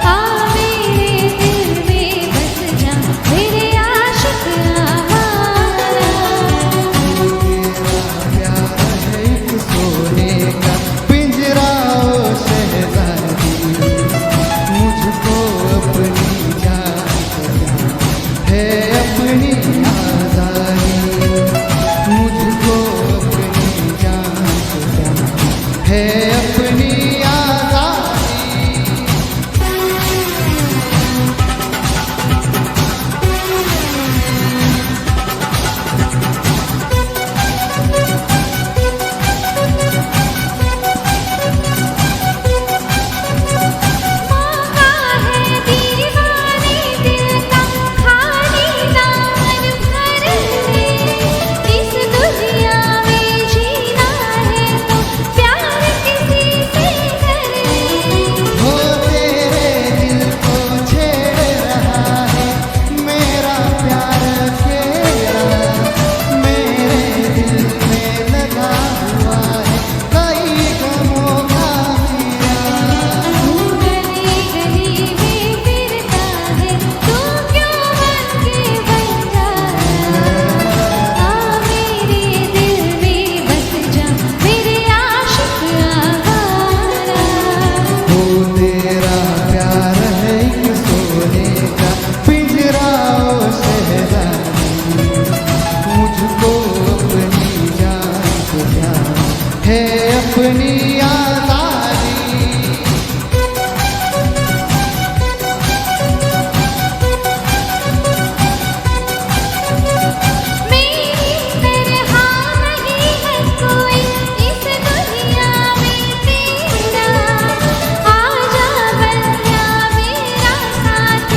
आ मेरे दिल में बस जा मेरे आशिक आवारा. प्यार है एक सोने का पिंजरा ओ शहजादी. मुझको अपनी जान है अपनी आजादी. मुझको अपनी जान है अपनी आजादी. मौका है दीवाने दिल का खाली दामन भर ले. इस दुनिया में जीना है तो प्यार किसी से कर ले. वो तेरे दिल को छेड़ रहा है मेरा प्यार फेरा. मेरे दिल में लगा हुआ है कई गमों का मेरा. तू गली गली में फिरता है तू क्यों बन के बंजारा. आ मेरे दिल में बस जा मेरे आशिक आवारा. वो तेरा प्यार है एक सोने का पिंजरा ओ शहजादी. मुझको अपनी जान से प्यार है अपनी आजादी. मेरी तरह नहीं है कोई इस दुनिया में तेरा. आजा बंदिया मेरा साथ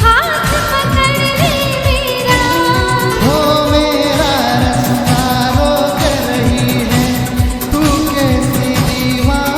हाथ पकड़ ले मेरा. वो मेरा रास्ता रोक रही है तू कैसी दीवार.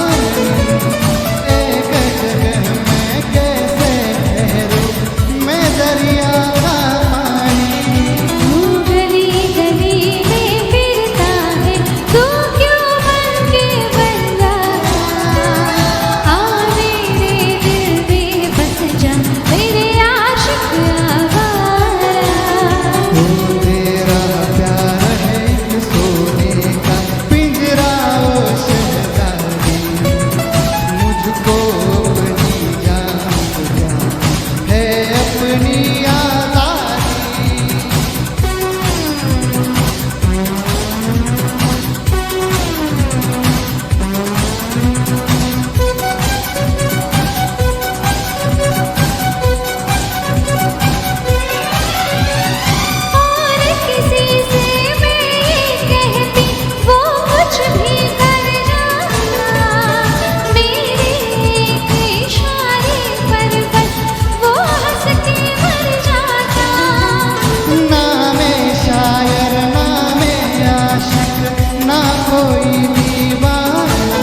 कोई दीवाना,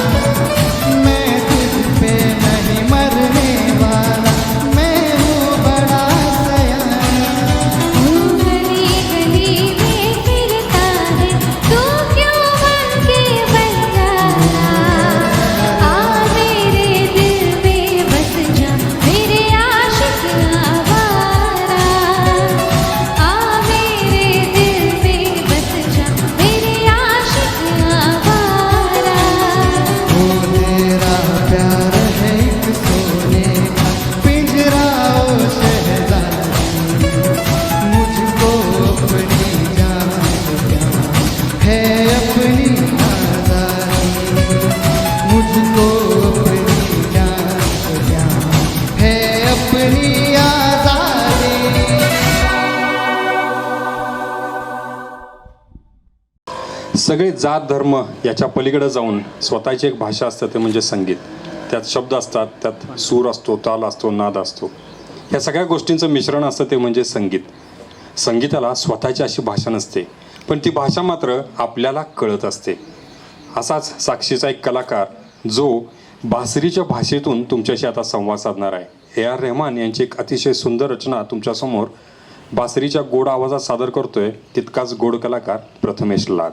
मैं तुझ पे नहीं मरने वाला, मैं हूँ बड़ा सयाना। गली गली में फिरता है तू क्यों बन के बंजारा, आ मेरे दिल में बस जा मेरे आशिक आवारा, आ मेरे दिल में बस जा मेरे आशिक आवारा। वो तेरा प्यार है एक सोने का पिंजरा ओ शहजादी, मुझको अपनी जान से प्यार है अपनी आजादी, मुझको अपनी जान से प्यार है अपनी आजादी। सगळे जात धर्म याच्या पलीकडे जाऊन स्वतःची एक भाषा असते ते म्हणजे संगीत. त्यात शब्द असतात, त्यात सूर असतो, ताल असतो, नाद असतो. या सगळ्या गोष्टींचं मिश्रण असतं ते म्हणजे संगीत. संगीताला स्वतःची अशी भाषा नसते, पण ती भाषा मात्र आपल्याला कळत असते. असाच साक्षीचा एक कलाकार जो बासरीच्या भाषेतून तुमच्याशी आता संवाद साधणार आहे. A.R. रहमान यांची एक अतिशय सुंदर रचना तुमच्यासमोर बासरीच्या गोड आवाजात सादर करतोय तितकाच गोड कलाकार प्रथमेश लाड.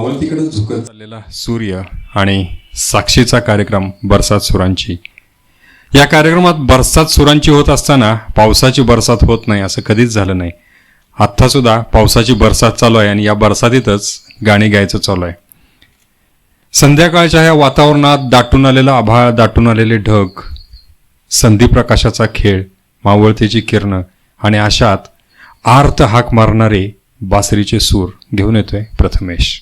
अवंतीकडे झुकत चाललेला सूर्य आणि साक्षीचा कार्यक्रम बरसात सुरांची. या कार्यक्रमात बरसात सुरांची होत असताना पावसाची बरसात होत नाही असं कधीच झालं नाही. आत्ता सुद्धा पावसाची बरसात चालू आहे आणि या बरसातीतच गाणी गायचं चालू आहे. संध्याकाळच्या ह्या वातावरणात दाटून आलेलं आभाळ, दाटून आलेले ढग, संधी प्रकाशाचा खेळ, मावळतीची किरणं आणि अशात आर्त हाक मारणारे बासरीचे सूर घेऊन येतोय प्रथमेश.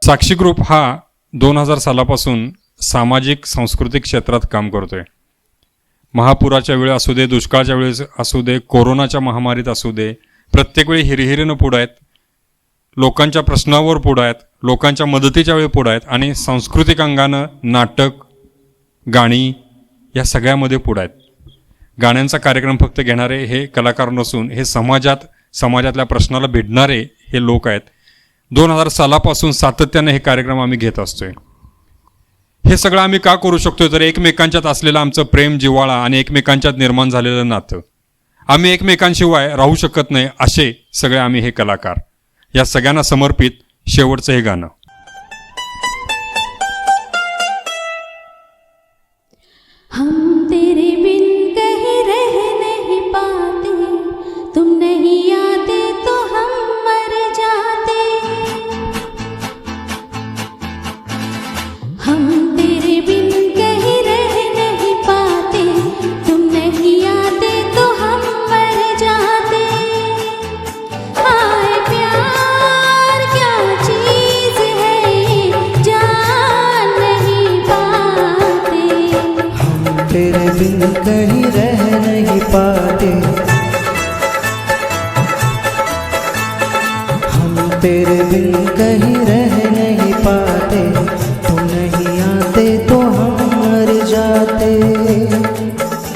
साक्षी ग्रुप हा 2000 सालापासून सामाजिक सांस्कृतिक क्षेत्रात काम करतोय. महापुराच्या वेळी असू दे, दुष्काळाच्या वेळेस असू दे, कोरोनाच्या महामारीत असू दे, प्रत्येक वेळी हिरहिरीनं पुढं आहेत, लोकांच्या प्रश्नावर पुढं आहेत, लोकांच्या मदतीच्या वेळी पुढं आहेत आणि सांस्कृतिक अंगानं नाटक, गाणी या सगळ्यामध्ये पुढं आहेत. गाण्यांचा कार्यक्रम फक्त घेणारे हे कलाकार नसून हे समाजातल्या प्रश्नाला भिडणारे हे लोक आहेत. 2000 सालापासून सातत्याने हे कार्यक्रम आम्ही घेत असतोय. हे सगळं आम्ही का करू शकतोय तर एकमेकांच्यात असलेलं आमचं प्रेम, जिव्हाळा आणि एकमेकांच्यात निर्माण झालेलं नातं. आम्ही एकमेकांशिवाय राहू शकत नाही असे सगळे आम्ही हे कलाकार. या सगळ्यांना समर्पित शेवटचं हे गाणं. हम तेरे बिन कहीं रह नहीं पाते, तुम नहीं आते तो हम मर जाते. हम तेरे बिन कहीं रह नहीं पाते, तुम नहीं आते तो हम मर जाते. हाय प्यार क्या चीज है, जान नहीं पाते. तेरे बिन कहीं रह नहीं पाते, हम तेरे बिन कहीं रह नहीं पाते, तुम नहीं आते तो हम मर जाते.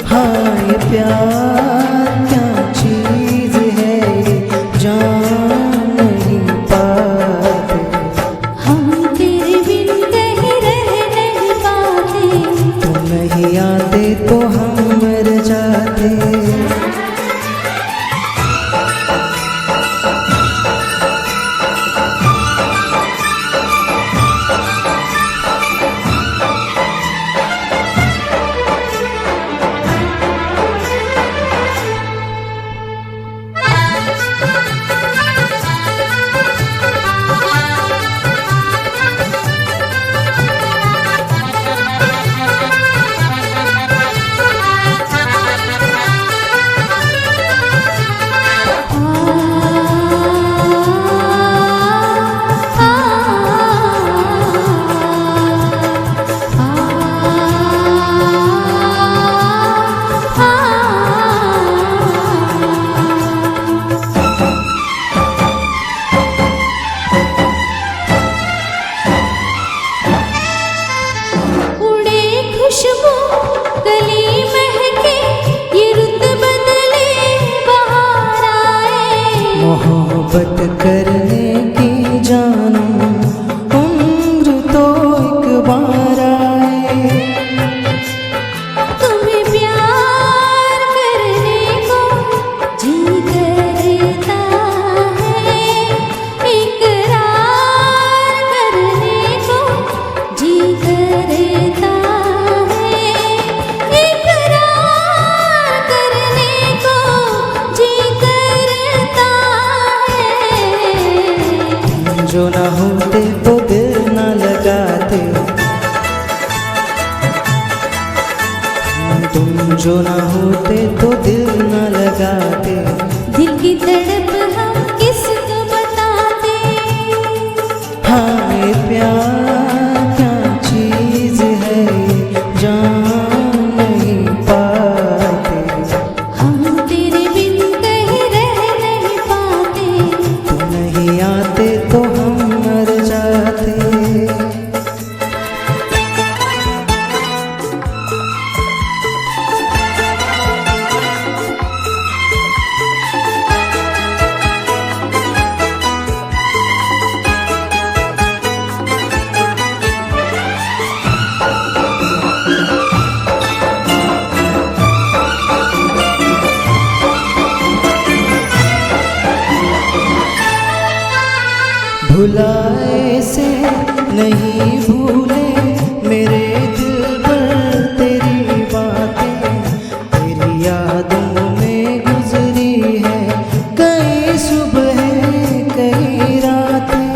हाँ ये प्यार क्या चीज है, जान नहीं पाते. हम तेरे बिन कहीं रह नहीं पाते. तुम नहीं आते तो हम मर जाते. उड़े खुशबू कली महके, ये रुत बदले बहार आए. मोहब्बत करने की जानो, उम्र तो एक बार आए. तुम्हें प्यार करने को जी करता है, इकरार करने को जी करता है, इकरार करने को जी करता है. जो ना होते तो दिल ना लगाते, तुम जो ना होते तो दिल ना लगाते. दिल की तड़प हम किसको बताते. हाँ ये प्यार क्या चीज है, जान नहीं पाते. हम तेरे बिन कहीं रह नहीं पाते. तुम नहीं आते तो हम मर जाते. भुलाए से नहीं भूले मेरे दिल पर तेरी बातें, तेरी यादों में गुजरी है कई सुबह कई रातें.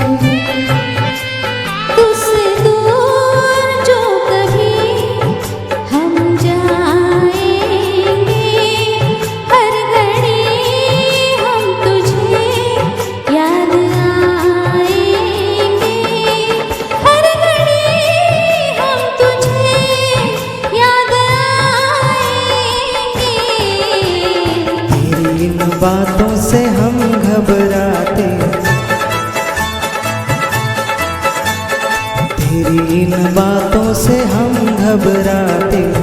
तुझसे दूर जो कभी हम जाएंगे, हर घड़ी हम तुझे याद आएंगे. बातों से हम घबराते, तेरी इन बातों से हम घबराते।